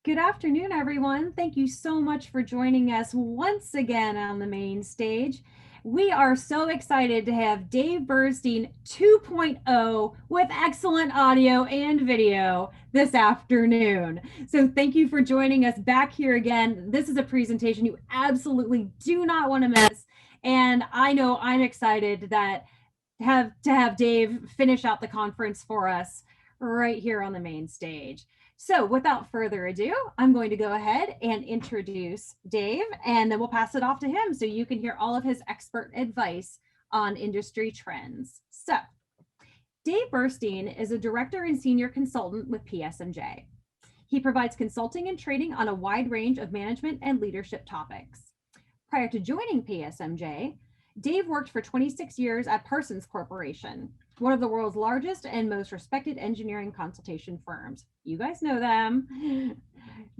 Good afternoon, everyone. Thank you so much for joining us once again on the main stage. We are so excited to have Dave Bernstein 2.0 with excellent audio and video this afternoon. So thank you for joining us back here again. This is a presentation you absolutely do not want to miss. And I know I'm excited that have Dave finish out the conference for us right here on the main stage. So without further ado, I'm going to go ahead and introduce Dave, and then we'll pass it off to him so you can hear all of his expert advice on industry trends. So Dave Bernstein is a director and senior consultant with Psmj. He provides consulting and training on a wide range of management and leadership topics. Prior to joining Psmj, Dave worked for 26 years at Parsons Corporation, one of the world's largest and most respected engineering consultation firms. You guys know them.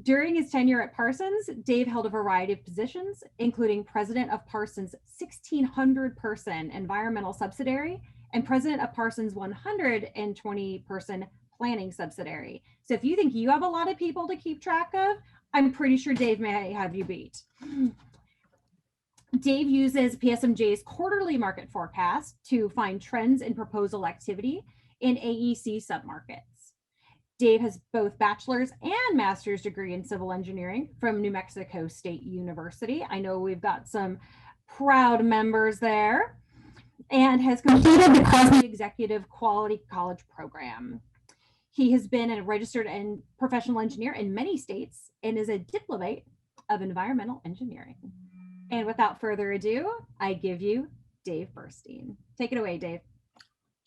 During his tenure at Parsons, Dave held a variety of positions, including president of Parsons' 1,600-person environmental subsidiary and president of Parsons' 120-person planning subsidiary. So if you think you have a lot of people to keep track of, I'm pretty sure Dave may have you beat. Dave uses Psmj's quarterly market forecast to find trends in proposal activity in AEC submarkets. Dave has both bachelor's and master's degree in civil engineering from New Mexico State University. I know we've got some proud members there, and has completed the Quasi Executive Quality College program. He has been a registered and professional engineer in many states and is a diplomate of environmental engineering. And without further ado, I give you Dave Bernstein. Take it away, Dave.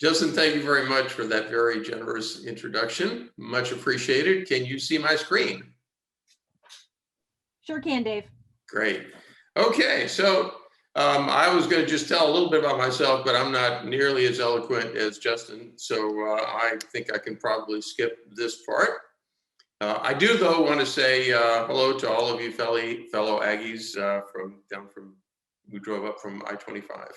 Justin, thank you very much for that very generous introduction. Much appreciated. Can you see my screen? Sure can, Dave. Great. Okay, so I was going to just tell a little bit about myself, but I'm not nearly as eloquent as Justin, so I think I can probably skip this part. I do, though, want to say hello to all of you fellow Aggies who drove up from I-25.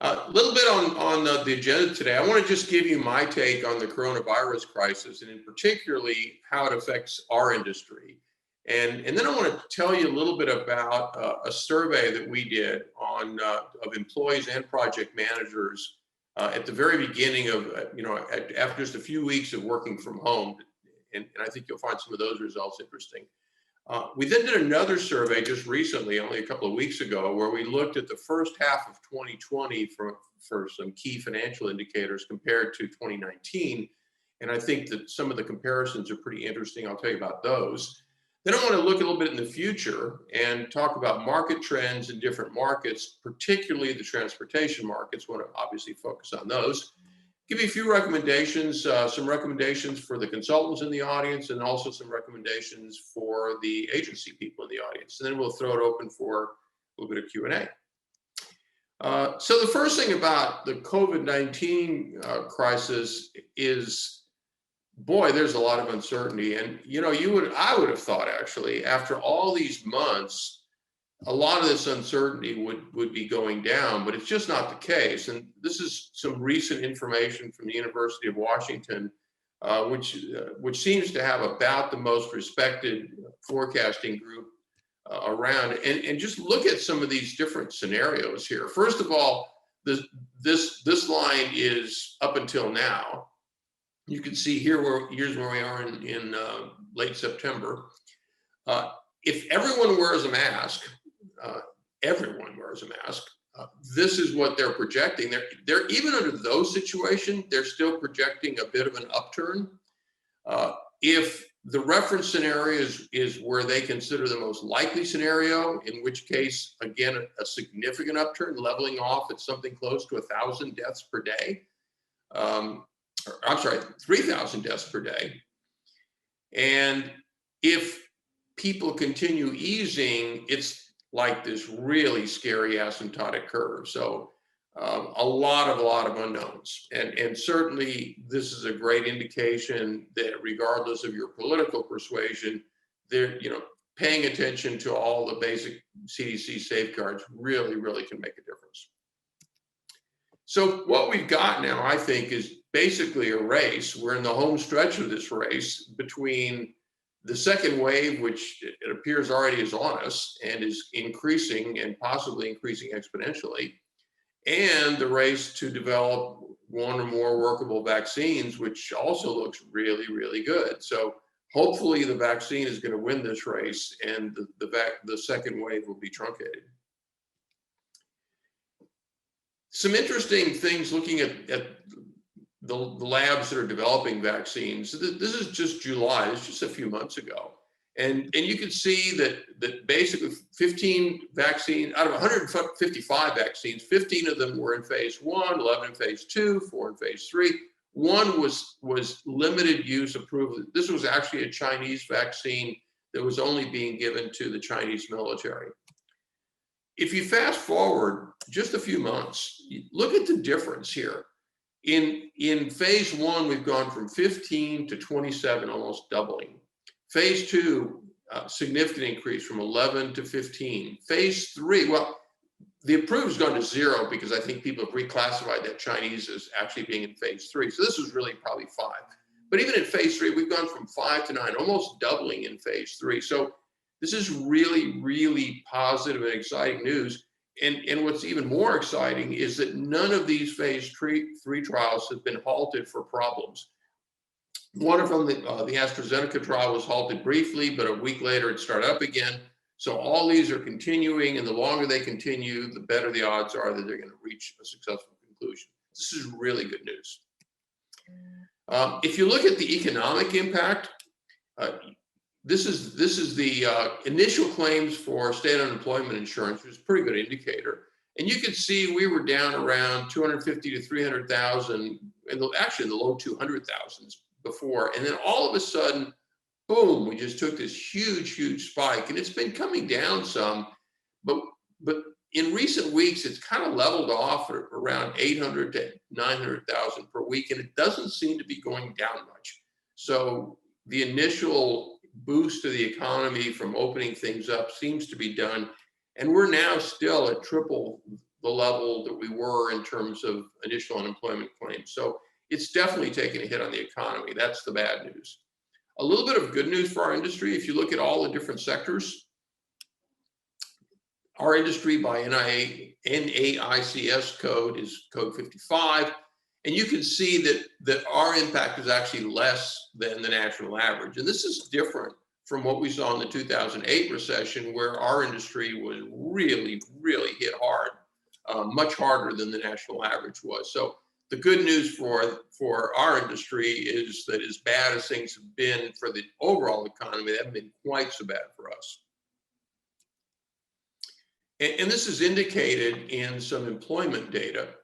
A little bit on the agenda today. I want to just give you my take on the coronavirus crisis, and in particularly how it affects our industry. And then I want to tell you a little bit about a survey that we did of employees and project managers at the very beginning of, after just a few weeks of working from home. And I think you'll find some of those results interesting. We then did another survey just recently, only a couple of weeks ago, where we looked at the first half of 2020 for some key financial indicators compared to 2019. And I think that some of the comparisons are pretty interesting. I'll tell you about those. Then I want to look a little bit in the future and talk about market trends in different markets, particularly the transportation markets. I want to obviously focus on those. Give you a few recommendations, some recommendations for the consultants in the audience, and also some recommendations for the agency people in the audience. And then we'll throw it open for a little bit of Q&A. So the first thing about the COVID-19 crisis is, boy, there's a lot of uncertainty. And I would have thought, actually, after all these months, a lot of this uncertainty would be going down, but it's just not the case. And this is some recent information from the University of Washington, which seems to have about the most respected forecasting group around. And just look at some of these different scenarios here. First of all, this line is up until now. You can see here's where we are in late September. If everyone wears a mask, this is what they're projecting. They're even under those situations, they're still projecting a bit of an upturn. If the reference scenario is where they consider the most likely scenario, in which case, again, a significant upturn, leveling off at something close to 1,000 deaths per day. 3,000 deaths per day. And if people continue easing, it's like this really scary asymptotic curve. So a lot of unknowns. And certainly this is a great indication that regardless of your political persuasion, they're, paying attention to all the basic CDC safeguards really can make a difference. So what we've got now, I think, is basically a race. We're in the home stretch of this race between The second wave, which it appears already is on us and is increasing and possibly increasing exponentially, and the race to develop one or more workable vaccines, which also looks really, really good. So hopefully the vaccine is going to win this race, and the second wave will be truncated. Some interesting things looking at the labs that are developing vaccines. This is just July. It's just a few months ago, and you can see that basically 15 vaccines out of 155 vaccines, 15 of them were in phase 1, 11 in phase 2, 4 in phase 3. One was limited use approved. This was actually a Chinese vaccine that was only being given to the Chinese military. If you fast forward just a few months, look at the difference here. In phase 1, we've gone from 15 to 27, almost doubling. Phase 2, significant increase from 11 to 15. Phase 3, well, the approved has gone to 0 because I think people have reclassified that Chinese as actually being in phase 3. So this was really probably 5. But even in phase 3, we've gone from 5 to 9, almost doubling in phase 3. So this is really, really positive and exciting news. And what's even more exciting is that none of these phase 3 trials have been halted for problems. One of them, the AstraZeneca trial, was halted briefly, but a week later it started up again. So all these are continuing, and the longer they continue, the better the odds are that they're going to reach a successful conclusion. This is really good news. If you look at the economic impact, this is the initial claims for state unemployment insurance, which is a pretty good indicator. And you can see we were down around 250 to 300,000, actually in the low 200,000s before. And then all of a sudden, boom, we just took this huge, huge spike. And it's been coming down some, but in recent weeks, it's kind of leveled off at around 800 to 900,000 per week. And it doesn't seem to be going down much. So the initial boost to the economy from opening things up seems to be done. And we're now still at triple the level that we were in terms of initial unemployment claims. So it's definitely taking a hit on the economy. That's the bad news. A little bit of good news for our industry. If you look at all the different sectors, our industry by NAICS code is code 55. And you can see that our impact is actually less than the national average. And this is different from what we saw in the 2008 recession, where our industry was really, really hit hard, much harder than the national average was. So the good news for our industry is that as bad as things have been for the overall economy, they haven't been quite so bad for us. And this is indicated in some employment data.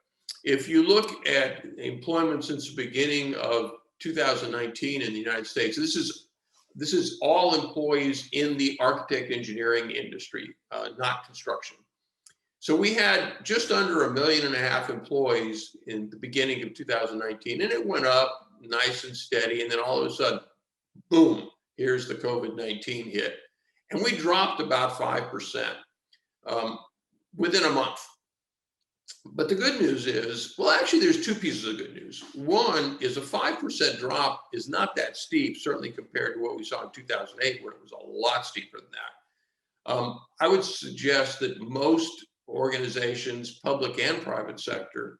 If you look at employment since the beginning of 2019 in the United States, this is all employees in the architect engineering industry, not construction. So we had just under 1.5 million employees in the beginning of 2019, and it went up nice and steady. And then all of a sudden, boom, here's the COVID-19 hit. And we dropped about 5% within a month. But the good news is, well, actually, there's two pieces of good news. One is a 5% drop is not that steep, certainly compared to what we saw in 2008, where it was a lot steeper than that. I would suggest that most organizations, public and private sector,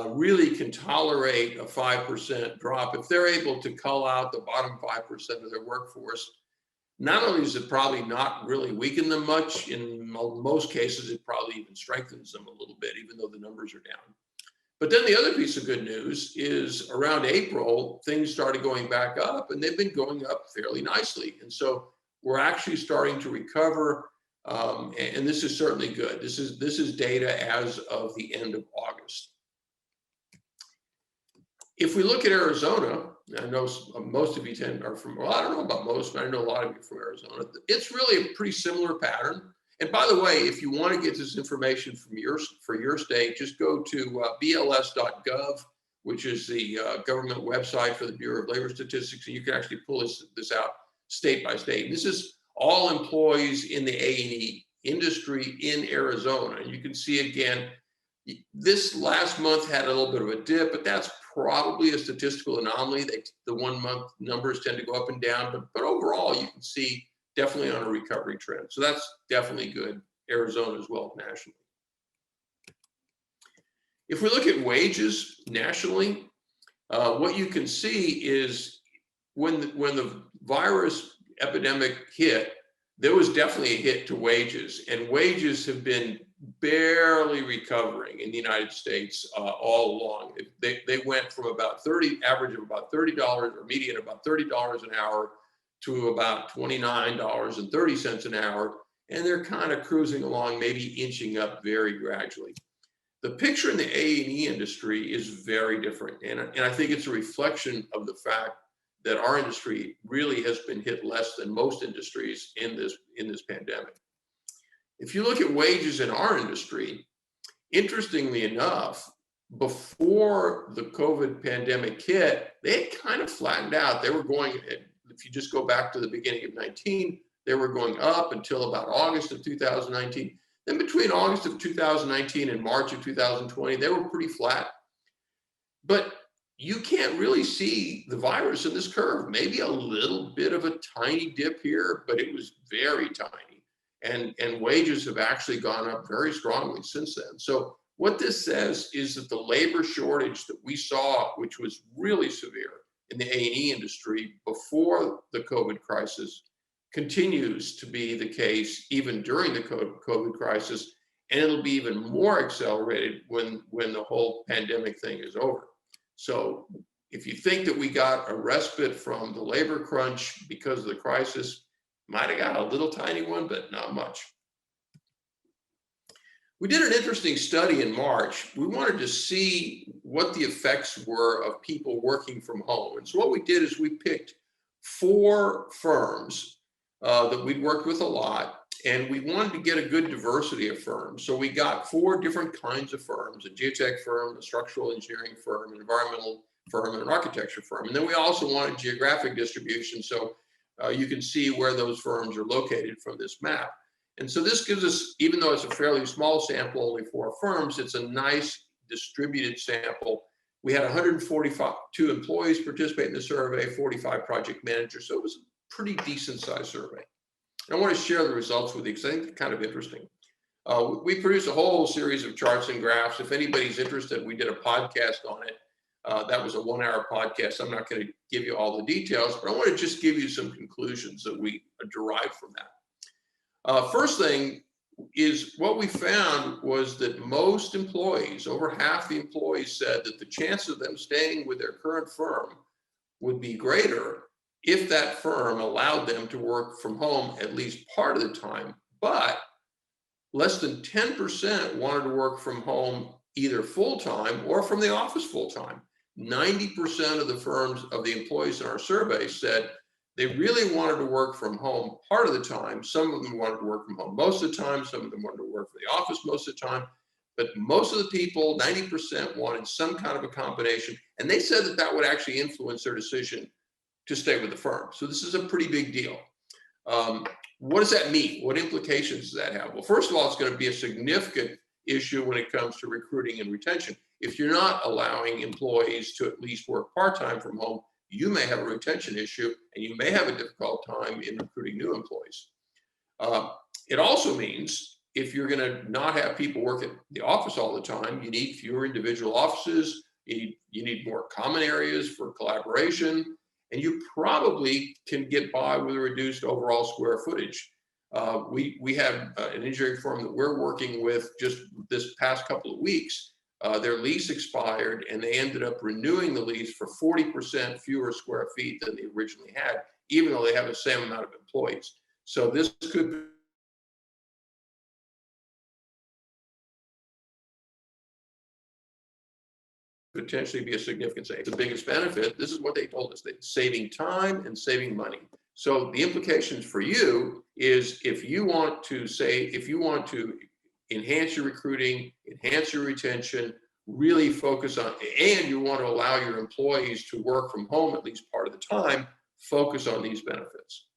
really can tolerate a 5% drop. If they're able to cull out the bottom 5% of their workforce, not only does it probably not really weaken them much, in most cases, it probably even strengthens them a little bit, even though the numbers are down. But then the other piece of good news is around April, things started going back up, and they've been going up fairly nicely. And so we're actually starting to recover, and this is certainly good. This is data as of the end of August. If we look at Arizona, I know most of you are from, well, I don't know about most, but I know a lot of you from Arizona. It's really a pretty similar pattern. And by the way, if you want to get this information for your state, just go to bls.gov, which is the government website for the Bureau of Labor Statistics, and you can actually pull this out state by state. And this is all employees in the A&E industry in Arizona. And you can see again, This last month had a little bit of a dip, but that's probably a statistical anomaly. The 1 month numbers tend to go up and down, but overall you can see definitely on a recovery trend. So that's definitely good. Arizona as well nationally. If we look at wages nationally, what you can see is when the virus epidemic hit, there was definitely a hit to wages, and wages have been barely recovering in the United States all along. They went from about average of about $30, or median about $30 an hour, to about $29.30 an hour, and they're kind of cruising along, maybe inching up very gradually. The picture in the A&E industry is very different, and I think it's a reflection of the fact that our industry really has been hit less than most industries in this pandemic. If you look at wages in our industry, interestingly enough, before the COVID pandemic hit, they had kind of flattened out. They were going, if you just go back to the beginning of 19, they were going up until about August of 2019. Then between August of 2019 and March of 2020, they were pretty flat. But you can't really see the virus in this curve. Maybe a little bit of a tiny dip here, but it was very tiny. And wages have actually gone up very strongly since then. So what this says is that the labor shortage that we saw, which was really severe in the A&E industry before the COVID crisis, continues to be the case even during the COVID crisis, and it'll be even more accelerated when the whole pandemic thing is over. So if you think that we got a respite from the labor crunch because of the crisis, might have got a little tiny one, but not much. We did an interesting study in March. We wanted to see what the effects were of people working from home. And so what we did is we picked 4 firms that we'd worked with a lot, and we wanted to get a good diversity of firms. So we got 4 different kinds of firms: a geotech firm, a structural engineering firm, an environmental firm, and an architecture firm. And then we also wanted geographic distribution, so you can see where those firms are located from this map. And so this gives us, even though it's a fairly small sample, only 4 firms, it's a nice distributed sample. We had 142 employees participate in the survey, 45 project managers, so it was a pretty decent sized survey. And I want to share the results with you because I think it's kind of interesting. We produced a whole series of charts and graphs. If anybody's interested, we did a podcast on it. That was a 1-hour podcast. I'm not going to give you all the details, but I want to just give you some conclusions that we derived from that. First thing is, what we found was that most employees, over half the employees, said that the chance of them staying with their current firm would be greater if that firm allowed them to work from home at least part of the time. But less than 10% wanted to work from home either full-time or from the office full-time. 90% of the firms, of the employees in our survey, said they really wanted to work from home part of the time. Some of them wanted to work from home most of the time. Some of them wanted to work for the office most of the time. But most of the people, 90%, wanted some kind of a combination. And they said that that would actually influence their decision to stay with the firm. So this is a pretty big deal. What does that mean? What implications does that have? Well, first of all, it's going to be a significant issue when it comes to recruiting and retention. If you're not allowing employees to at least work part-time from home, you may have a retention issue, and you may have a difficult time in recruiting new employees. It also means if you're going to not have people work at the office all the time, you need fewer individual offices, you need more common areas for collaboration, and you probably can get by with a reduced overall square footage. We have an engineering firm that we're working with just this past couple of weeks. Their lease expired, and they ended up renewing the lease for 40% fewer square feet than they originally had, even though they have the same amount of employees. So this could potentially be a significant saving. The biggest benefit, this is what they told us, that saving time and saving money. So the implications for you is, if you want to enhance your recruiting, enhance your retention, really focus on, and you want to allow your employees to work from home at least part of the time, focus on these benefits.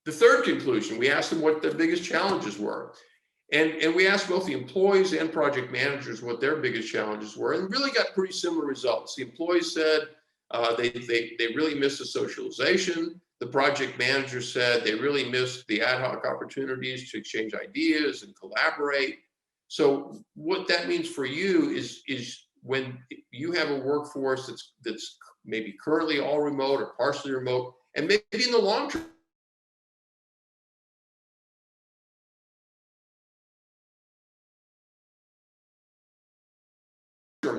The third conclusion, we asked them what the biggest challenges were. And we asked both the employees and project managers what their biggest challenges were, and really got pretty similar results. The employees said they really missed the socialization. The project manager said they really missed the ad hoc opportunities to exchange ideas and collaborate. So what that means for you is when you have a workforce that's maybe currently all remote or partially remote, and maybe in the long term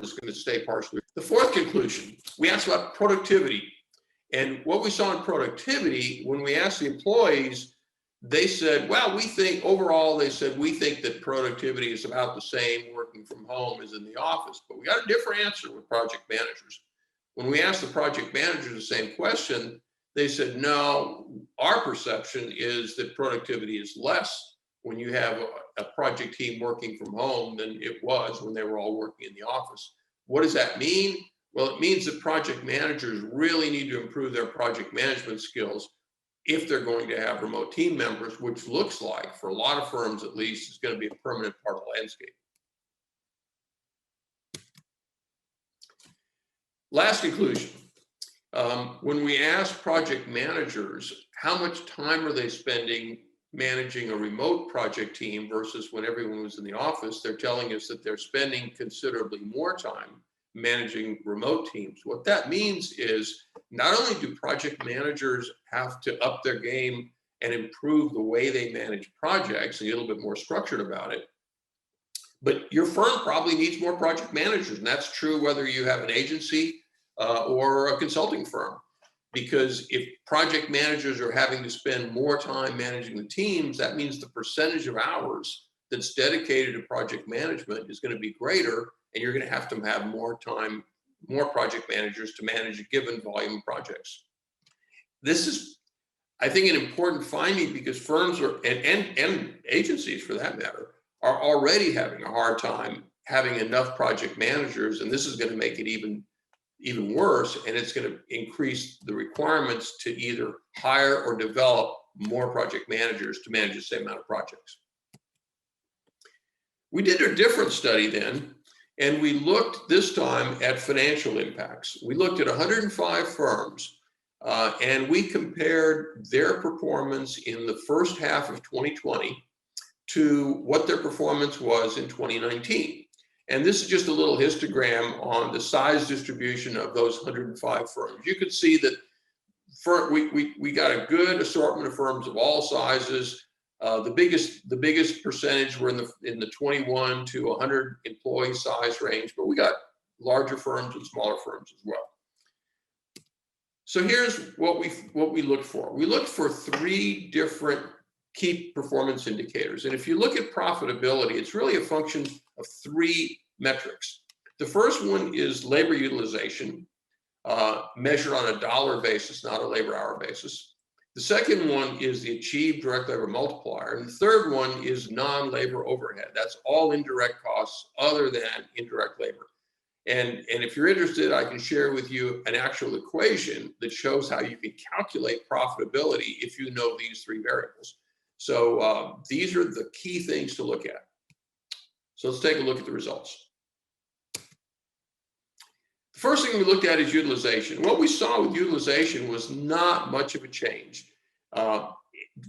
is going to stay partially. The fourth conclusion, we asked about productivity. And what we saw in productivity, when we asked the employees, they said, well, we think overall, they said, we think that productivity is about the same working from home as in the office. But we got a different answer with project managers. When we asked the project managers the same question, they said, no, our perception is that productivity is less when you have a project team working from home than it was when they were all working in the office. What does that mean? Well, it means that project managers really need to improve their project management skills if they're going to have remote team members, which looks like, for a lot of firms at least, is going to be a permanent part of the landscape. Last conclusion. When we ask project managers how much time are they spending managing a remote project team versus when everyone was in the office, they're telling us that they're spending considerably more time managing remote teams. What that means is not only do project managers have to up their game and improve the way they manage projects and get a little bit more structured about it, but your firm probably needs more project managers. And that's true whether you have an agency or a consulting firm. Because if project managers are having to spend more time managing the teams, that means the percentage of hours that's dedicated to project management is going to be greater, and you're going to have more time, more project managers to manage a given volume of projects. This is, I think, an important finding because firms are, and agencies for that matter, are already having a hard time having enough project managers, and this is going to make it even worse, and it's going to increase the requirements to either hire or develop more project managers to manage the same amount of projects. We did a different study then, and we looked this time at financial impacts. We looked at 105 firms, and we compared their performance in the first half of 2020 to what their performance was in 2019. And this is just a little histogram on the size distribution of those 105 firms. You can see that we got a good assortment of firms of all sizes. The biggest percentage were in the 21 to 100 employee size range, but we got larger firms and smaller firms as well. So here's what we looked for. We looked for 3 different key performance indicators. And if you look at profitability, it's really a function of 3 metrics. The first one is labor utilization, measured on a dollar basis, not a labor hour basis. The second one is the achieved direct labor multiplier. And the third one is non-labor overhead. That's all indirect costs other than indirect labor. And if you're interested, I can share with you an actual equation that shows how you can calculate profitability if you know these 3 variables. So these are the key things to look at. So let's take a look at the results. The first thing we looked at is utilization. What we saw with utilization was not much of a change.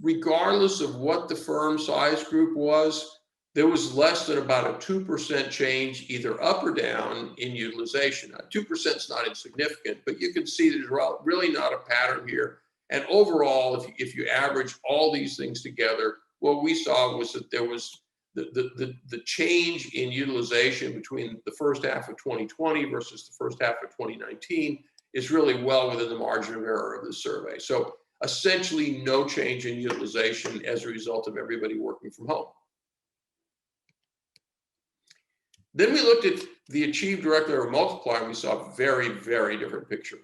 Regardless of what the firm size group was, there was less than about a 2% change either up or down in utilization. 2% is not insignificant, but you can see there's really not a pattern here. And overall, if you average all these things together, what we saw was that there was the change in utilization between the first half of 2020 versus the first half of 2019 is really well within the margin of error of the survey. So essentially no change in utilization as a result of everybody working from home. Then we looked at the achieved direct labor multiplier, and we saw a very, very different picture.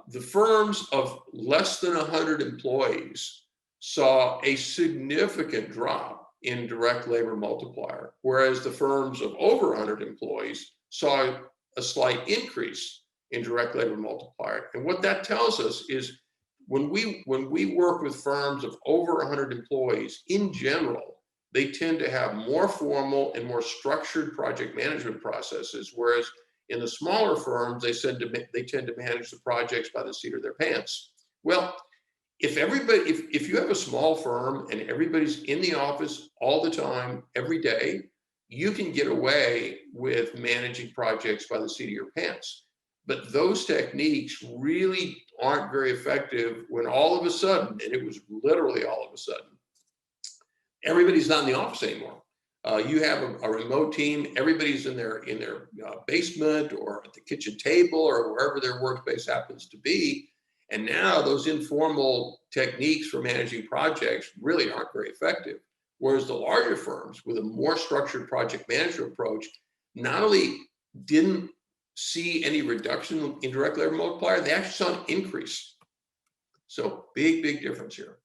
The firms of less than 100 employees saw a significant drop in direct labor multiplier, whereas the firms of over 100 employees saw a slight increase in direct labor multiplier. And what that tells us is when we work with firms of over 100 employees, in general, they tend to have more formal and more structured project management processes, whereas in the smaller firms, they tend to manage the projects by the seat of their pants. Well, if you have a small firm and everybody's in the office all the time, every day, you can get away with managing projects by the seat of your pants. But those techniques really aren't very effective when all of a sudden, and it was literally all of a sudden, everybody's not in the office anymore. You have a remote team. Everybody's in their basement or at the kitchen table or wherever their workspace happens to be. And now those informal techniques for managing projects really aren't very effective. Whereas the larger firms with a more structured project management approach not only didn't see any reduction in direct labor multiplier, they actually saw an increase. So big difference here.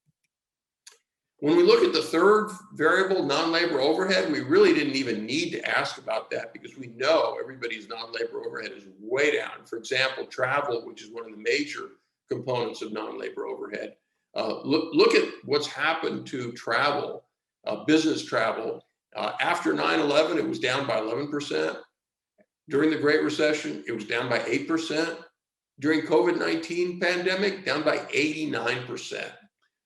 When we look at the third variable, non-labor overhead, we really didn't even need to ask about that because we know everybody's non-labor overhead is way down. For example, travel, which is one of the major components of non-labor overhead. Look at what's happened to travel, business travel. After 9/11, it was down by 11%. During the Great Recession, it was down by 8%. During COVID-19 pandemic, down by 89%.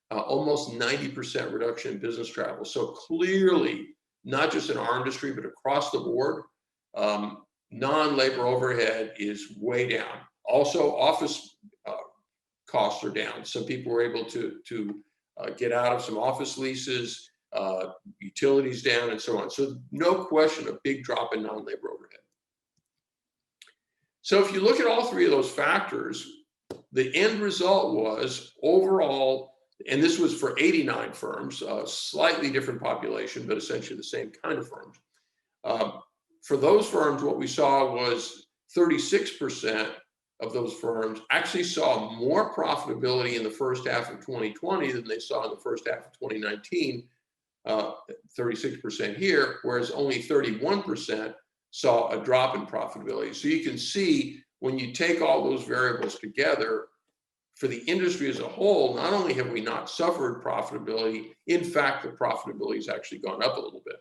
Almost 90% reduction in business travel. So clearly, not just in our industry, but across the board, non-labor overhead is way down. Also, office costs are down. Some people were able to get out of some office leases, utilities down, and so on. So no question, a big drop in non-labor overhead. So if you look at all three of those factors, the end result was overall, and this was for 89 firms, slightly different population, but essentially the same kind of firms. For those firms, what we saw was 36% of those firms actually saw more profitability in the first half of 2020 than they saw in the first half of 2019, 36% here, whereas only 31% saw a drop in profitability. So you can see when you take all those variables together, for the industry as a whole, not only have we not suffered profitability, in fact, the profitability has actually gone up a little bit.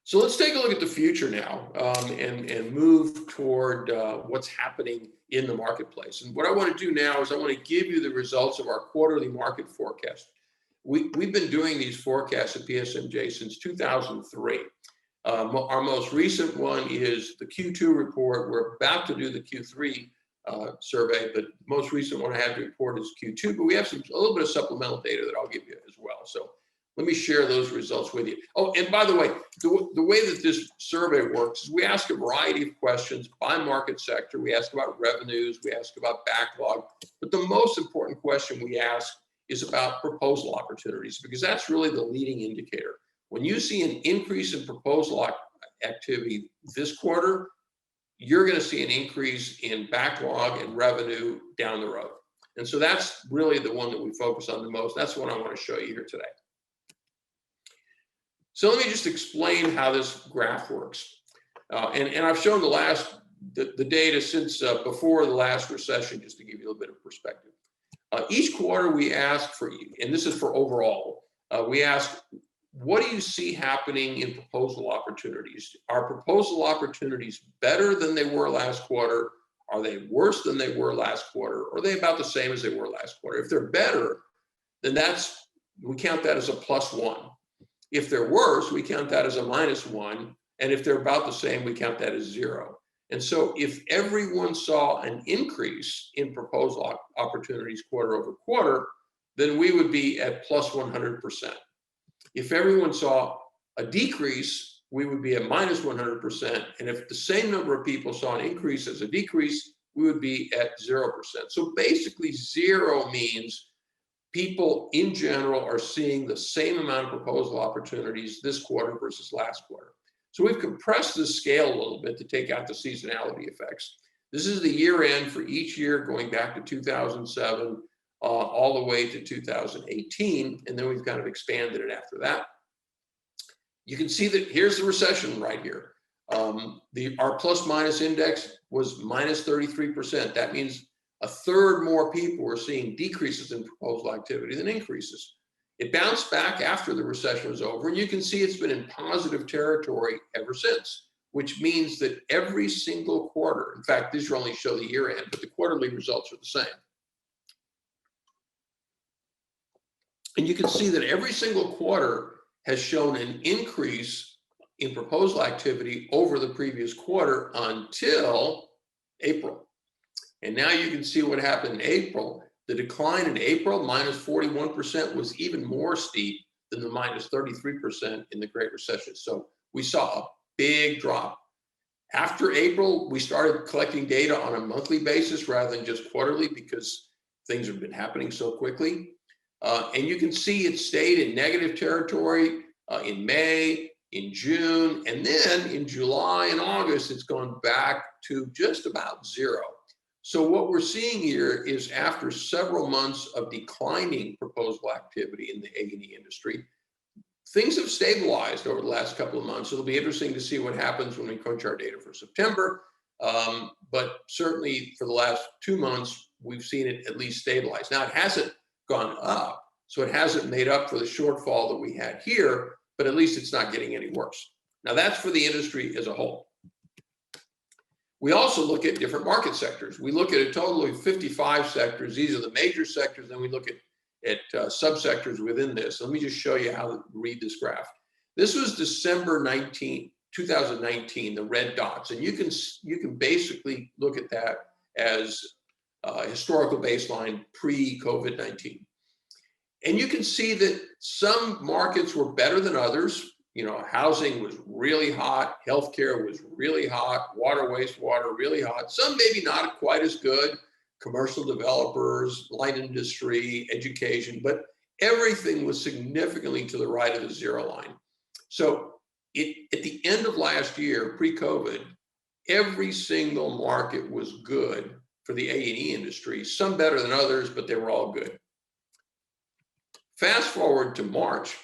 So let's take a look at the future now and move toward what's happening in the marketplace. And what I want to do now is I want to give you the results of our quarterly market forecast. We've been doing these forecasts at Psmj since 2003. Our most recent one is the Q2 report. We're about to do the Q3 survey, but the most recent one I have to report is Q2, but we have a little bit of supplemental data that I'll give you as well. So let me share those results with you. Oh, and by the way, the way that this survey works is we ask a variety of questions by market sector. We ask about revenues, we ask about backlog, but the most important question we ask is about proposal opportunities, because that's really the leading indicator. When you see an increase in proposal activity this quarter, you're going to see an increase in backlog and revenue down the road. And so that's really the one that we focus on the most. That's the one I want to show you here today. So let me just explain how this graph works. And I've shown the data since before the last recession, just to give you a little bit of perspective. Each quarter we ask for, and this is for overall, we ask, what do you see happening in proposal opportunities? Are proposal opportunities better than they were last quarter? Are they worse than they were last quarter? Or are they about the same as they were last quarter? If they're better, then we count that as a +1. If they're worse, we count that as a -1. And if they're about the same, we count that as 0. And so if everyone saw an increase in proposal opportunities quarter over quarter, then we would be at +100%. If everyone saw a decrease, we would be at -100%. And if the same number of people saw an increase as a decrease, we would be at 0%. So basically 0 means people in general are seeing the same amount of proposal opportunities this quarter versus last quarter. So we've compressed the scale a little bit to take out the seasonality effects. This is the year end for each year going back to 2007 all the way to 2018, and then we've kind of expanded it after that. You can see that here's the recession right here. Our plus-minus index was -33%. That means a third more people were seeing decreases in proposal activity than increases. It bounced back after the recession was over, and you can see it's been in positive territory ever since, which means that every single quarter, in fact, these only show the year end, but the quarterly results are the same. And you can see that every single quarter has shown an increase in proposal activity over the previous quarter until April. And now you can see what happened in April. The decline in April, minus 41%, was even more steep than the minus 33% in the Great Recession. So we saw a big drop. After April, we started collecting data on a monthly basis rather than just quarterly because things have been happening so quickly. And you can see it stayed in negative territory in May, in June, and then in July and August, it's gone back to just about zero. So what we're seeing here is after several months of declining proposal activity in the A&E industry, things have stabilized over the last couple of months. It'll be interesting to see what happens when we crunch our data for September. But certainly for the last 2 months, we've seen it at least stabilize. Now, it hasn't gone up, so it hasn't made up for the shortfall that we had here, but at least it's not getting any worse. Now, that's for the industry as a whole. We also look at different market sectors. We look at a total of 55 sectors. These are the major sectors. Then we look at subsectors within this. Let me just show you how to read this graph. This was December 19, 2019, the red dots. And you can basically look at that as a historical baseline pre-COVID-19. And you can see that some markets were better than others. You know, housing was really hot, healthcare was really hot, water, wastewater, really hot. Some maybe not quite as good, commercial developers, light industry, education, but everything was significantly to the right of the zero line. So at the end of last year, pre-COVID, every single market was good for the A&E industry, some better than others, but they were all good. Fast forward to March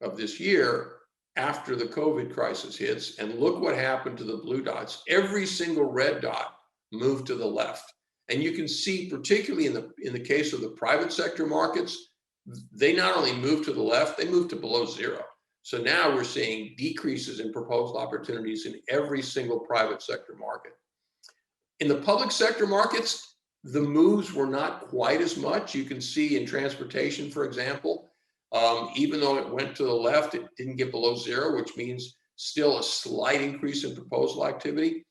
of this year, after the COVID crisis hits, and look what happened to the blue dots. Every single red dot moved to the left. And you can see, particularly in the case of the private sector markets, they not only moved to the left, they moved to below zero. So now we're seeing decreases in proposal opportunities in every single private sector market. In the public sector markets, the moves were not quite as much. You can see in transportation, for example, even though it went to the left, it didn't get below zero, which means still a slight increase in proposal activity.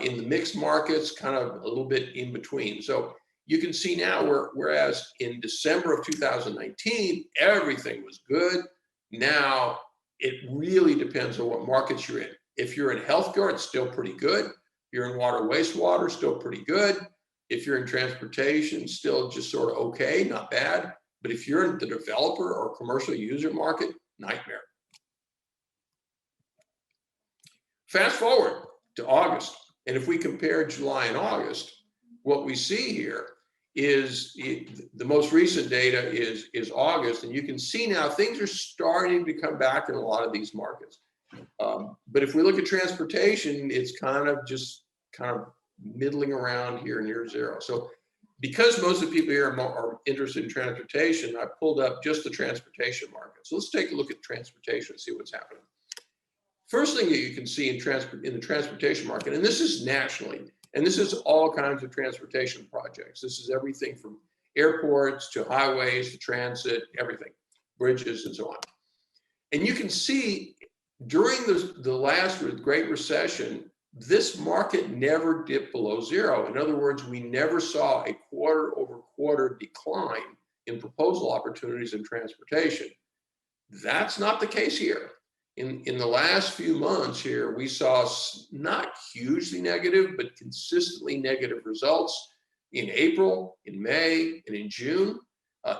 In the mixed markets, kind of a little bit in between. So you can see now, whereas in December of 2019, everything was good. Now it really depends on what markets you're in. If you're in healthcare, it's still pretty good. If you're in water, wastewater, still pretty good. If you're in transportation, still just sort of okay, not bad. But if you're in the developer or commercial user market, nightmare. Fast forward to August. And if we compare July and August, what we see here is the most recent data is August. And you can see now things are starting to come back in a lot of these markets. But if we look at transportation, it's kind of middling around here near zero. So because most of the people here are interested in transportation, I pulled up just the transportation market. So let's take a look at transportation and see what's happening. First thing that you can see in the transportation market, and this is nationally, and this is all kinds of transportation projects. This is everything from airports to highways to transit, everything, bridges and so on. And you can see during the last Great Recession, this market never dipped below zero. In other words, we never saw a quarter over quarter decline in proposal opportunities in transportation. That's not the case here. In the last few months here, we saw not hugely negative, but consistently negative results in April, in May, and in June,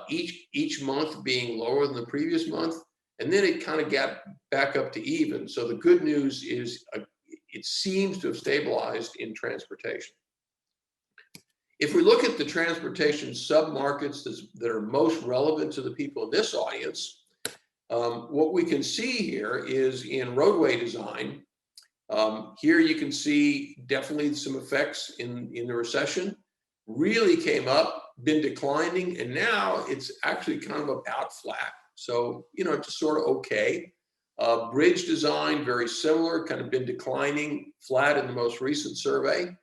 each month being lower than the previous month. And then it kind of got back up to even. So the good news is it seems to have stabilized in transportation. If we look at the transportation submarkets that are most relevant to the people in this audience, what we can see here is in roadway design. Here you can see definitely some effects in the recession. Really came up, been declining, and now it's actually kind of about flat. So, just sort of okay. Bridge design, very similar, kind of been declining, flat in the most recent survey.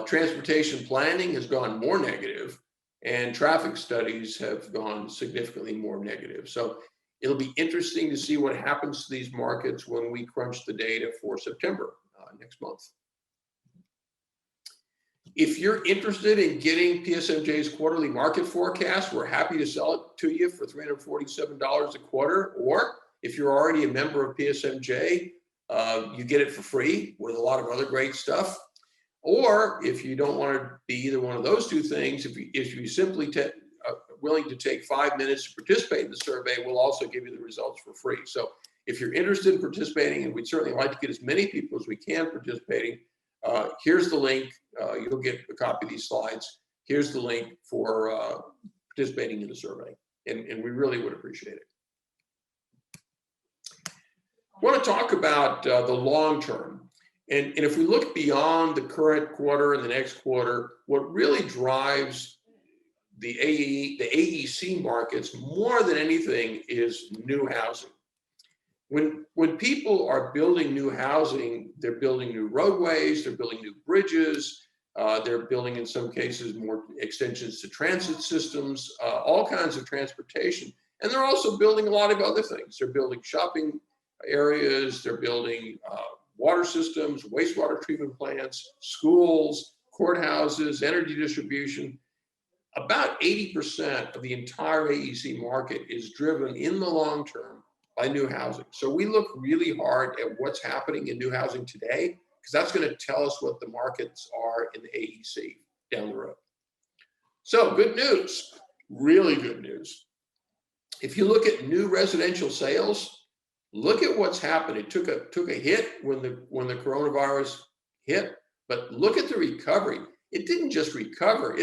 Transportation planning has gone more negative, and traffic studies have gone significantly more negative. So it'll be interesting to see what happens to these markets when we crunch the data for September next month. If you're interested in getting Psmj's quarterly market forecast, we're happy to sell it to you for $347 a quarter. Or if you're already a member of Psmj, you get it for free with a lot of other great stuff. Or if you don't want to be either one of those two things, if you simply willing to take 5 minutes to participate in the survey, we'll also give you the results for free. So if you're interested in participating, and we'd certainly like to get as many people as we can participating, here's the link. You'll get a copy of these slides. Here's the link for participating in the survey, and we really would appreciate it. I want to talk about the long term. And if we look beyond the current quarter and the next quarter, what really drives the AEC markets more than anything is new housing. When people are building new housing, they're building new roadways, they're building new bridges, they're building, in some cases, more extensions to transit systems, all kinds of transportation. And they're also building a lot of other things. They're building shopping areas, they're building water systems, wastewater treatment plants, schools, courthouses, energy distribution. About 80% of the entire AEC market is driven in the long term by new housing. So we look really hard at what's happening in new housing today, because that's going to tell us what the markets are in the AEC down the road. So good news, really good news. If you look at new residential sales, look at what's happened. It took a hit when the coronavirus hit, but look at the recovery. It didn't just recover.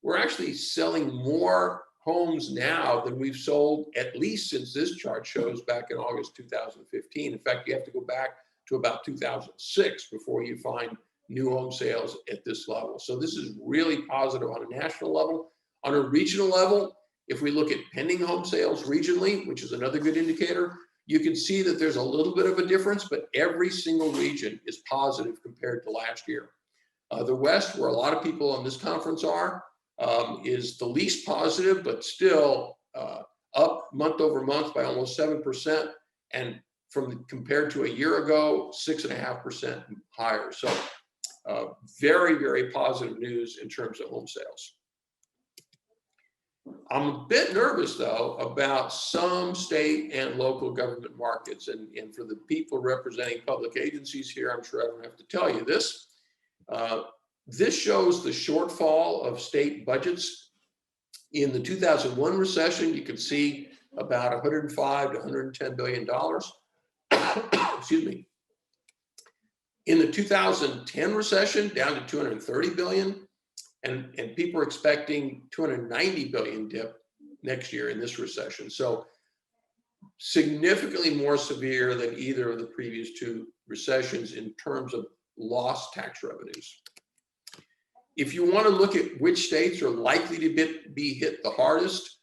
We're actually selling more homes now than we've sold, at least since this chart shows, back in August 2015. In fact, you have to go back to about 2006 before you find new home sales at this level. So this is really positive on a national level. On a regional level, if we look at pending home sales regionally, which is another good indicator, you can see that there's a little bit of a difference, but every single region is positive compared to last year. The West, where a lot of people on this conference are, is the least positive, but still up month over month by almost 7%, and compared to a year ago, 6.5% higher. So very, very positive news in terms of home sales. I'm a bit nervous, though, about some state and local government markets. And for the people representing public agencies here, I'm sure I don't have to tell you this. This shows the shortfall of state budgets. In the 2001 recession, you could see about $105 to $110 billion. Excuse me. In the 2010 recession, down to $230 billion. And people are expecting $290 billion dip next year in this recession. So significantly more severe than either of the previous two recessions in terms of lost tax revenues. If you want to look at which states are likely to be hit the hardest,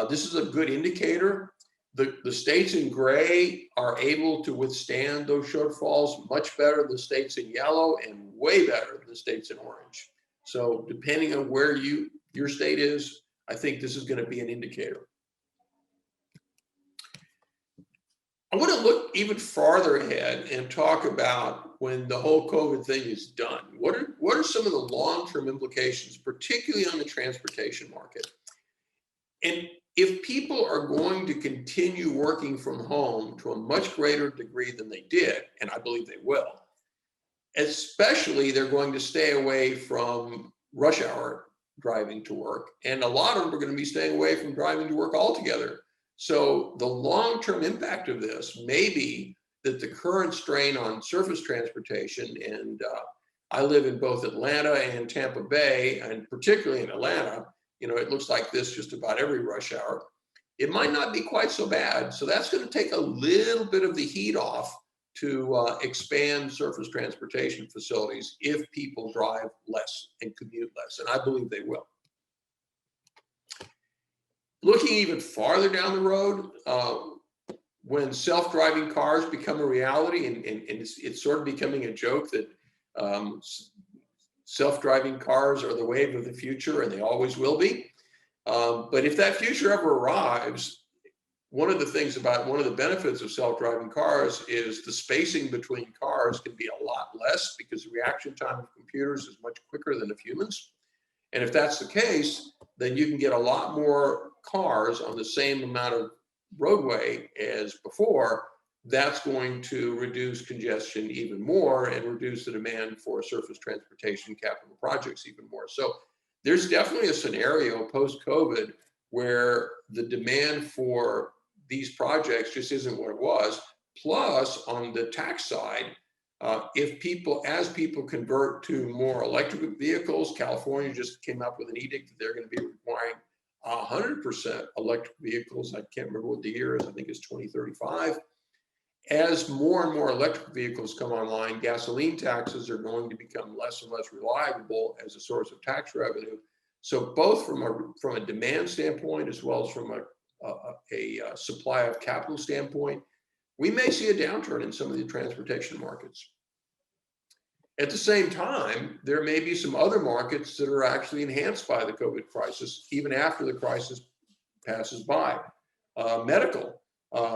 this is a good indicator. The states in gray are able to withstand those shortfalls much better than the states in yellow, and way better than the states in orange. So depending on where your state is, I think this is going to be an indicator. I want to look even farther ahead and talk about when the whole COVID thing is done. What are some of the long-term implications, particularly on the transportation market? And if people are going to continue working from home to a much greater degree than they did, and I believe they will, especially they're going to stay away from rush hour driving to work. And a lot of them are going to be staying away from driving to work altogether. So the long-term impact of this may be that the current strain on surface transportation, and I live in both Atlanta and Tampa Bay, and particularly in Atlanta, it looks like this just about every rush hour. It might not be quite so bad. So that's going to take a little bit of the heat off to expand surface transportation facilities if people drive less and commute less, and I believe they will. Looking even farther down the road, when self-driving cars become a reality, and it's sort of becoming a joke that self-driving cars are the wave of the future, and they always will be. But if that future ever arrives, one of the benefits of self-driving cars is the spacing between cars can be a lot less because the reaction time of computers is much quicker than of humans. And if that's the case, then you can get a lot more cars on the same amount of roadway as before. That's going to reduce congestion even more and reduce the demand for surface transportation capital projects even more. So there's definitely a scenario post-COVID where the demand for these projects just isn't what it was. Plus, on the tax side, as people convert to more electric vehicles, California just came up with an edict that they're going to be requiring 100% electric vehicles. I can't remember what the year is. I think it's 2035. As more and more electric vehicles come online, gasoline taxes are going to become less and less reliable as a source of tax revenue. So both from a demand standpoint as well as from a supply of capital standpoint, we may see a downturn in some of the transportation markets. At the same time, there may be some other markets that are actually enhanced by the COVID crisis, even after the crisis passes by. Medical,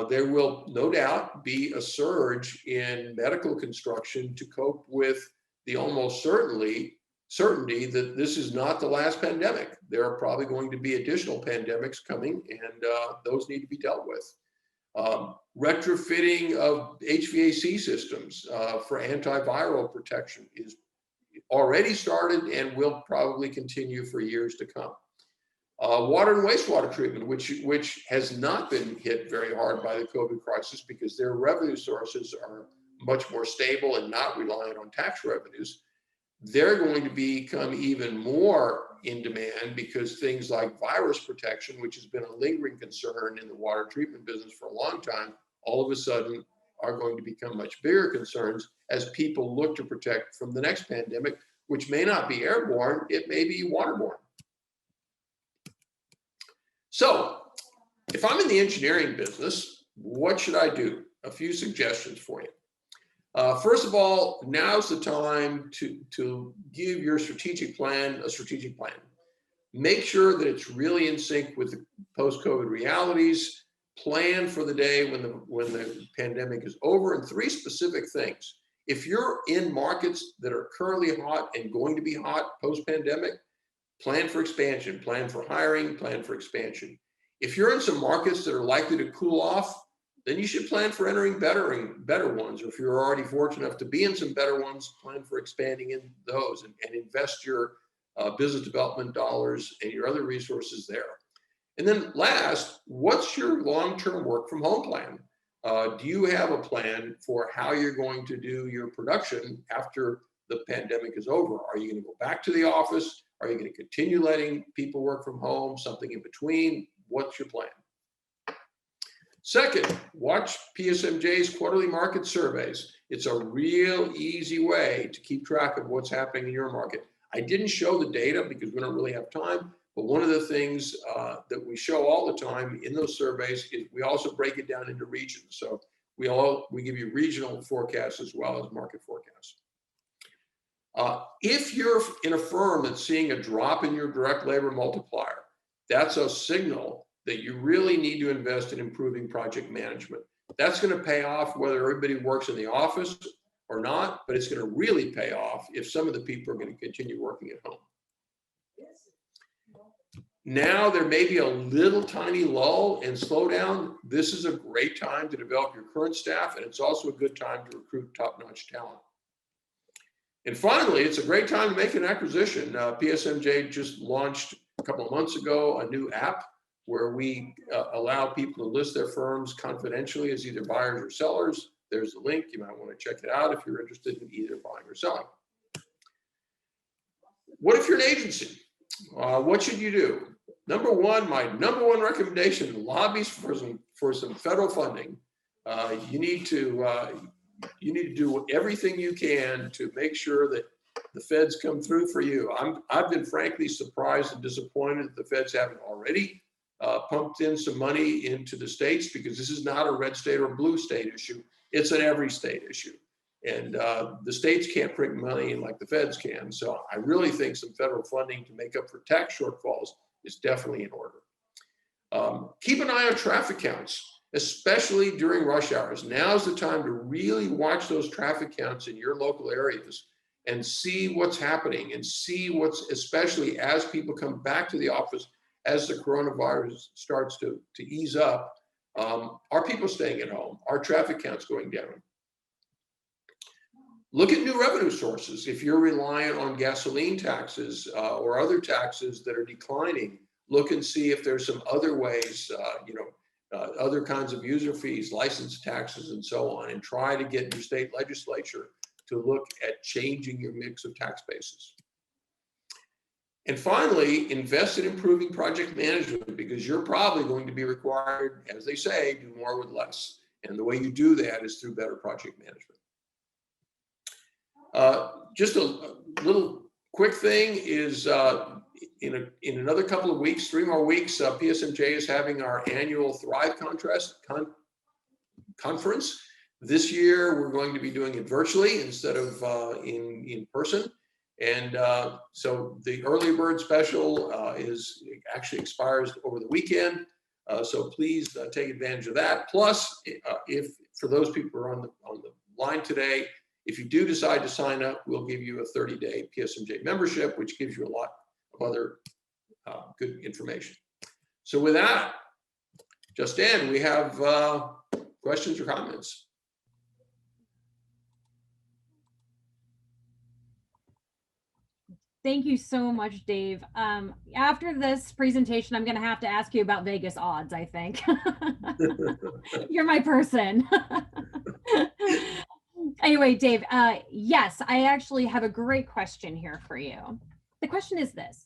there will no doubt be a surge in medical construction to cope with the almost certainty that this is not the last pandemic. There are probably going to be additional pandemics coming, and those need to be dealt with. Retrofitting of HVAC systems for antiviral protection is already started and will probably continue for years to come. Water and wastewater treatment, which has not been hit very hard by the COVID crisis because their revenue sources are much more stable and not reliant on tax revenues. They're going to become even more in demand because things like virus protection, which has been a lingering concern in the water treatment business for a long time, all of a sudden are going to become much bigger concerns as people look to protect from the next pandemic, which may not be airborne, it may be waterborne. So if I'm in the engineering business, what should I do? A few suggestions for you. First of all, now's the time to give your strategic plan a strategic plan. Make sure that it's really in sync with the post-COVID realities. Plan for the day when the pandemic is over, and three specific things. If you're in markets that are currently hot and going to be hot post-pandemic, plan for expansion, plan for hiring, plan for expansion. If you're in some markets that are likely to cool off, then you should plan for entering better ones. Or if you're already fortunate enough to be in some better ones, plan for expanding in those and invest your business development dollars and your other resources there. And then last, what's your long-term work from home plan? Do you have a plan for how you're going to do your production after the pandemic is over? Are you going to go back to the office? Are you going to continue letting people work from home? Something in between? What's your plan? Second, watch Psmj's quarterly market surveys. It's a real easy way to keep track of what's happening in your market. I didn't show the data because we don't really have time, but one of the things that we show all the time in those surveys is we also break it down into regions. So we give you regional forecasts as well as market forecasts. If you're in a firm that's seeing a drop in your direct labor multiplier, that's a signal that you really need to invest in improving project management. That's going to pay off whether everybody works in the office or not, but it's going to really pay off if some of the people are going to continue working at home. Now there may be a little tiny lull and slowdown. This is a great time to develop your current staff, and it's also a good time to recruit top-notch talent. And finally, it's a great time to make an acquisition. Psmj just launched a couple of months ago a new app where we allow people to list their firms confidentially as either buyers or sellers. There's a link. You might want to check it out if you're interested in either buying or selling. What if you're an agency? What should you do? Number one, my number one recommendation, lobbies for some federal funding. You need to do everything you can to make sure that the feds come through for you. I've been frankly surprised and disappointed that the feds haven't already pumped in some money into the states, because this is not a red state or blue state issue. It's an every state issue. And the states can't print money like the feds can. So I really think some federal funding to make up for tax shortfalls is definitely in order. Keep an eye on traffic counts, especially during rush hours. Now's the time to really watch those traffic counts in your local areas and see what's happening, and see what's, especially as people come back to the office, as the coronavirus starts to ease up, are people staying at home? Are traffic counts going down? Look at new revenue sources. If you're reliant on gasoline taxes or other taxes that are declining, look and see if there's some other ways, other kinds of user fees, license taxes, and so on, and try to get your state legislature to look at changing your mix of tax bases. And finally, invest in improving project management, because you're probably going to be required, as they say, do more with less. And the way you do that is through better project management. Just a little quick thing is in another couple of weeks, 3 more weeks, Psmj is having our annual Thrive conference. This year, we're going to be doing it virtually instead of in person. And so the early bird special actually expires over the weekend. So please take advantage of that. Plus, if for those people who are on the line today, if you do decide to sign up, we'll give you a 30-day Psmj membership, which gives you a lot of other good information. So with that, Justin, we have questions or comments? Thank you so much, Dave. After this presentation, I'm going to have to ask you about Vegas odds, I think. You're my person. Anyway, Dave, yes, I actually have a great question here for you. The question is this.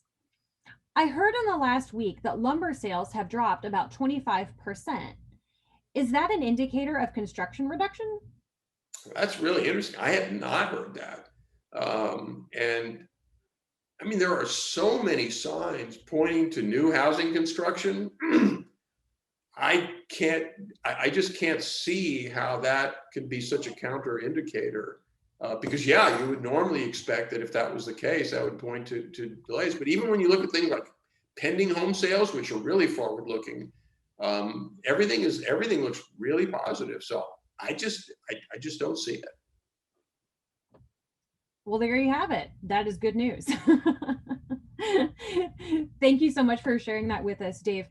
I heard in the last week that lumber sales have dropped about 25%. Is that an indicator of construction reduction? That's really interesting. I had not heard that. And I mean, there are so many signs pointing to new housing construction. I just can't see how that could be such a counter indicator, because yeah, you would normally expect that if that was the case, that would point to delays. But even when you look at things like pending home sales, which are really forward looking, everything looks really positive. So I just don't see it. Well, there you have it. That is good news. Thank you so much for sharing that with us, Dave.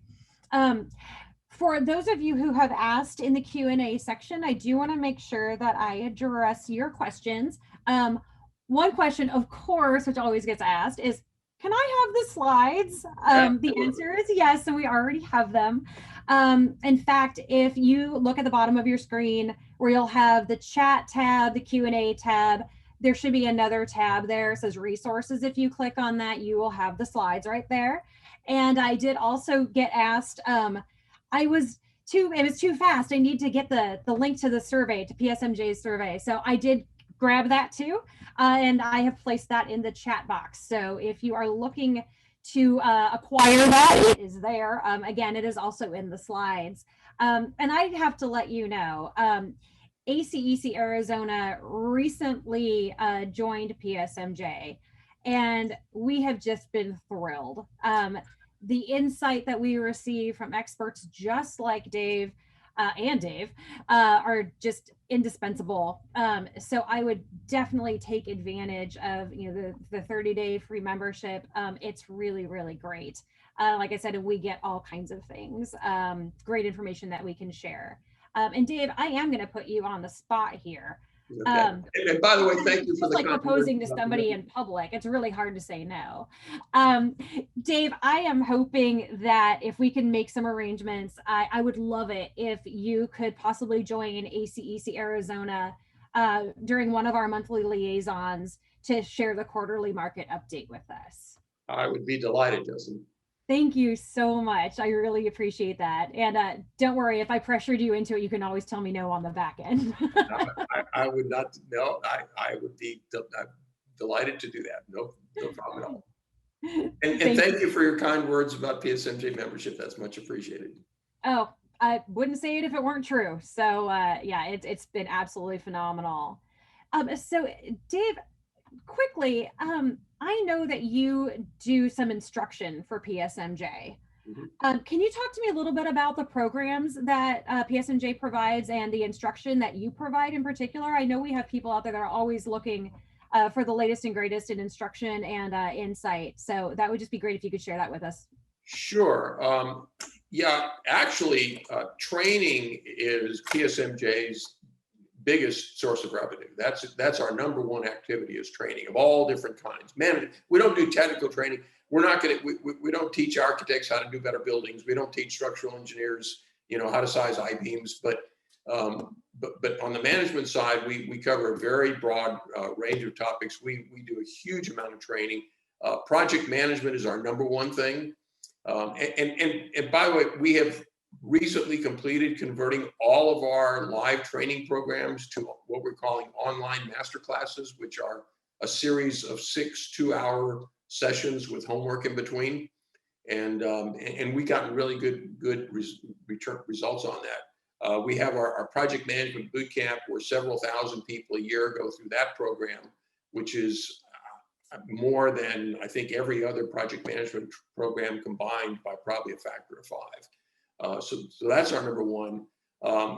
For those of you who have asked in the Q&A section, I do want to make sure that I address your questions. One question, of course, which always gets asked is, can I have the slides? The answer is yes, and we already have them. In fact, if you look at the bottom of your screen where you'll have the chat tab, the Q&A tab, there should be another tab there. It says resources. If you click on that, you will have the slides right there. And I did also get asked, it was too fast. I need to get the link to the survey, to Psmj's survey. So I did grab that too. And I have placed that in the chat box. So if you are looking to acquire that, it is there. Again, it is also in the slides. And I have to let you know, ACEC Arizona recently joined Psmj, and we have just been thrilled. The insight that we receive from experts just like Dave are just indispensable. So I would definitely take advantage of the 30-day free membership. It's really, really great. Like I said, we get all kinds of things, great information that we can share. And Dave, I am going to put you on the spot here. Okay. And by the way, thank you for the like proposing to somebody in public. It's really hard to say no. Dave, I am hoping that if we can make some arrangements, I would love it if you could possibly join ACEC Arizona during one of our monthly liaisons to share the quarterly market update with us. I would be delighted, Justin. Thank you so much. I really appreciate that. And don't worry, if I pressured you into it, you can always tell me no on the back end. I would not, no, I would be delighted to do that. No problem at all. And thank you for your kind words about PSMJ membership. That's much appreciated. Oh, I wouldn't say it if it weren't true. So yeah, it's been absolutely phenomenal. So Dave, quickly, I know that you do some instruction for PSMJ. Mhm. Can you talk to me a little bit about the programs that PSMJ provides and the instruction that you provide in particular? I know we have people out there that are always looking for the latest and greatest in instruction and insight. So that would just be great if you could share that with us. Sure. Yeah, actually, training is PSMJ's biggest source of revenue. That's our number one activity is training of all different kinds. Man, we don't do technical training. We're not going to. We don't teach architects how to do better buildings. We don't teach structural engineers, how to size I-beams. But on the management side, we cover a very broad range of topics. We do a huge amount of training. Project management is our number one thing. And by the way, we have recently completed converting all of our live training programs to what we're calling online master classes, which are a series of 6 2-hour sessions with homework in between. And we got really good results on that. We have our project management boot camp where several thousand people a year go through that program, which is more than I think every other project management program combined by probably a factor of 5. So that's our number one.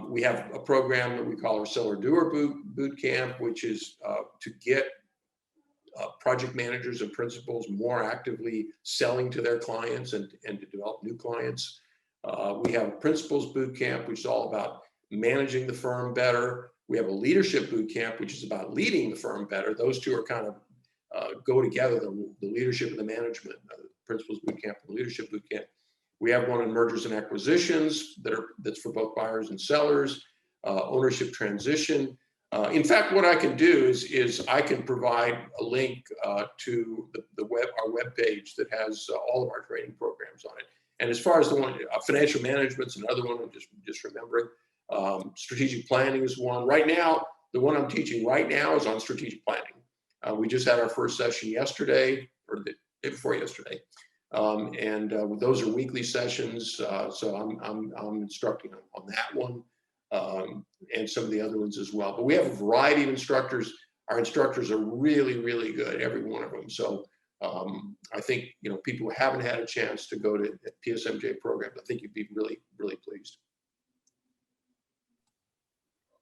We have a program that we call our Seller Doer boot camp, which is to get project managers and principals more actively selling to their clients and to develop new clients. We have a principals boot camp, which is all about managing the firm better. We have a leadership boot camp, which is about leading the firm better. Those two are kind of go together, the leadership and the management, principals boot camp and leadership boot camp. We have one on mergers and acquisitions that's for both buyers and sellers, ownership transition. In fact, what I can do is I can provide a link to our web page that has all of our training programs on it. And as far as the one, financial management's another one, I'm just remembering. Strategic planning is one. Right now, the one I'm teaching right now is on strategic planning. We just had our first session yesterday, or the day before yesterday. Those are weekly sessions. So I'm instructing on that one. And some of the other ones as well. But we have a variety of instructors. Our instructors are really, really good, every one of them. So I think, people who haven't had a chance to go to PSMJ programs, I think you'd be really, really pleased.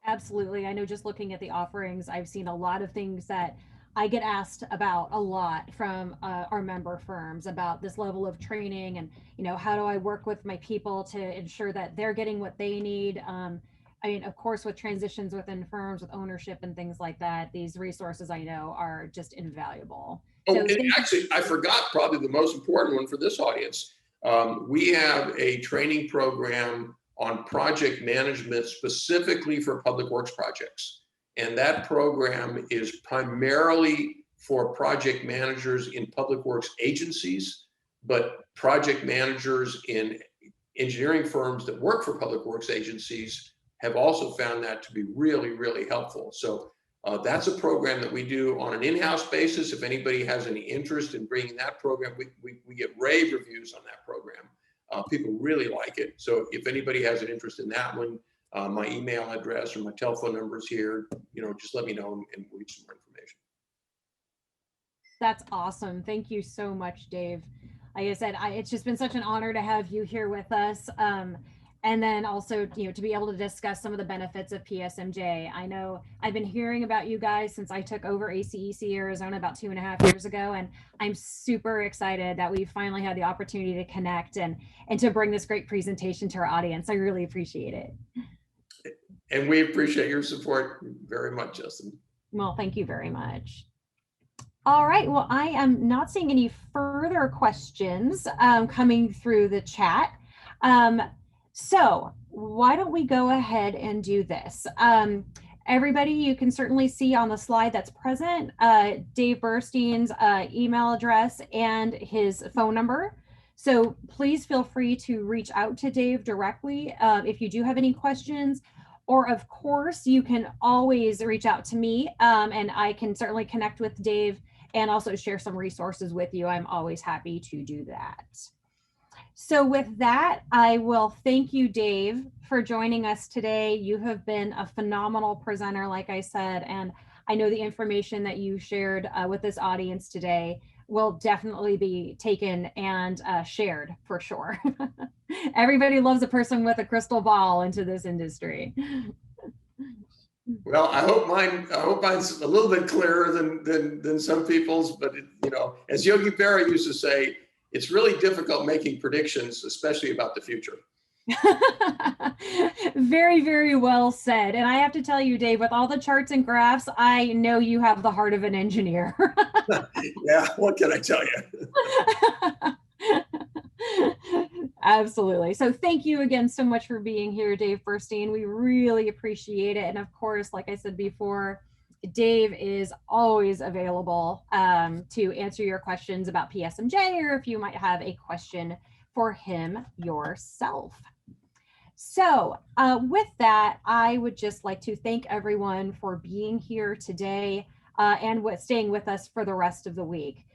Absolutely. I know just looking at the offerings, I've seen a lot of things that I get asked about a lot from our member firms about this level of training and, how do I work with my people to ensure that they're getting what they need? I mean, of course, with transitions within firms, with ownership and things like that, these resources I know are just invaluable. Oh, So and actually, I forgot probably the most important one for this audience. We have a training program on project management specifically for public works projects. And that program is primarily for project managers in public works agencies, but project managers in engineering firms that work for public works agencies have also found that to be really, really helpful. So that's a program that we do on an in-house basis. If anybody has any interest in bringing that program, we get rave reviews on that program. People really like it. So if anybody has an interest in that one, my email address or my telephone number is here. Just let me know and we'll get some more information. that's awesome. Thank you so much, Dave. Like I said, it's just been such an honor to have you here with us. And then also, to be able to discuss some of the benefits of PSMJ. I know I've been hearing about you guys since I took over ACEC Arizona about 2.5 years ago, and I'm super excited that we finally had the opportunity to connect and to bring this great presentation to our audience. I really appreciate it. And we appreciate your support very much, Justin. Well, thank you very much. All right. Well, I am not seeing any further questions coming through the chat. So why don't we go ahead and do this? Everybody, you can certainly see on the slide that's present, Dave Burstein's email address and his phone number. So please feel free to reach out to Dave directly if you do have any questions. Or of course, you can always reach out to me and I can certainly connect with Dave and also share some resources with you. I'm always happy to do that. So with that, I will thank you, Dave, for joining us today. You have been a phenomenal presenter, like I said, and I know the information that you shared with this audience today will definitely be taken and shared for sure. Everybody loves a person with a crystal ball into this industry. Well, I hope mine's a little bit clearer than some people's, but as Yogi Berra used to say, it's really difficult making predictions, especially about the future. Very, very well said. And I have to tell you, Dave, with all the charts and graphs, I know you have the heart of an engineer. Yeah, what can I tell you? Absolutely. So thank you again so much for being here, Dave Burstein. We really appreciate it. And of course, like I said before, Dave is always available to answer your questions about Psmj, or if you might have a question for him yourself. So with that, I would just like to thank everyone for being here today and staying with us for the rest of the week.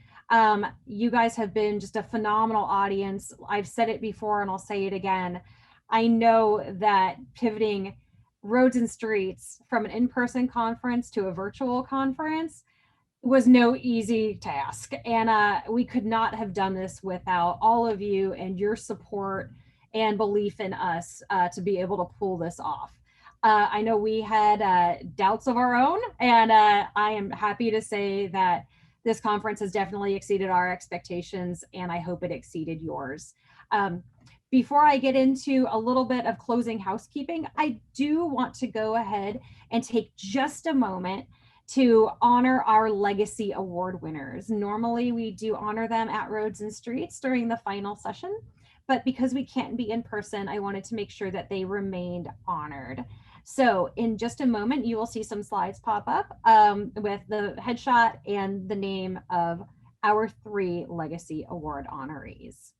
You guys have been just a phenomenal audience. I've said it before and I'll say it again. I know that pivoting roads and streets from an in-person conference to a virtual conference was no easy task. And we could not have done this without all of you and your support and belief in us to be able to pull this off. I know we had doubts of our own, and I am happy to say that this conference has definitely exceeded our expectations, and I hope it exceeded yours. Before I get into a little bit of closing housekeeping, I do want to go ahead and take just a moment to honor our legacy award winners. Normally we do honor them at Roads and Streets during the final session, but because we can't be in person, I wanted to make sure that they remained honored. So in just a moment, you will see some slides pop up with the headshot and the name of our 3 Legacy Award honorees.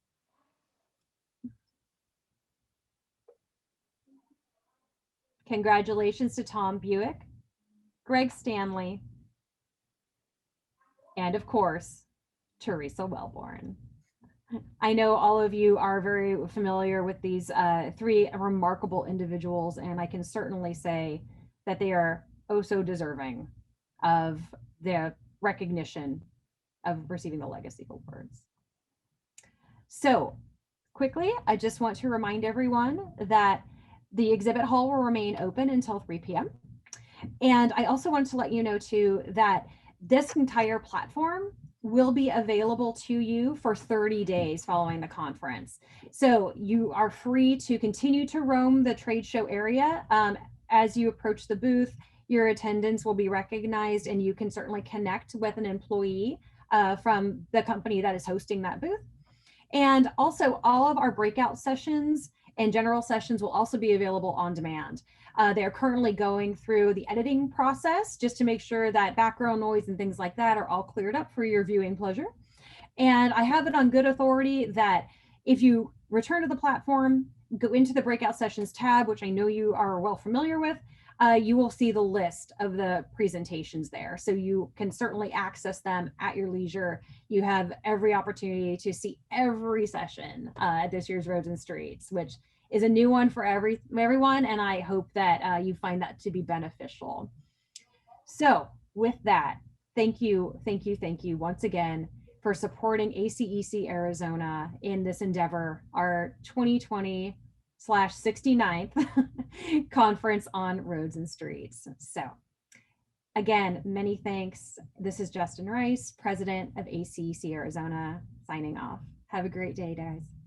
Congratulations to Tom Buick, Greg Stanley, and of course, Teresa Wellborn. I know all of you are very familiar with these 3 remarkable individuals, and I can certainly say that they are oh so deserving of the recognition of receiving the legacy awards. So quickly, I just want to remind everyone that the exhibit hall will remain open until 3 p.m. And I also wanted to let you know too that this entire platform will be available to you for 30 days following the conference. So you are free to continue to roam the trade show area. As you approach the booth, your attendance will be recognized, and you can certainly connect with an employee from the company that is hosting that booth. And also all of our breakout sessions and general sessions will also be available on demand. They're currently going through the editing process just to make sure that background noise and things like that are all cleared up for your viewing pleasure. And I have it on good authority that if you return to the platform, go into the breakout sessions tab, which I know you are well familiar with, you will see the list of the presentations there. So you can certainly access them at your leisure. You have every opportunity to see every session at this year's Roads and Streets, which is a new one for everyone. And I hope that you find that to be beneficial. So with that, thank you once again for supporting ACEC Arizona in this endeavor, our 2020/69th conference on Roads and Streets. So again, many thanks. This is Justin Rice, president of ACEC Arizona, signing off. Have a great day, guys.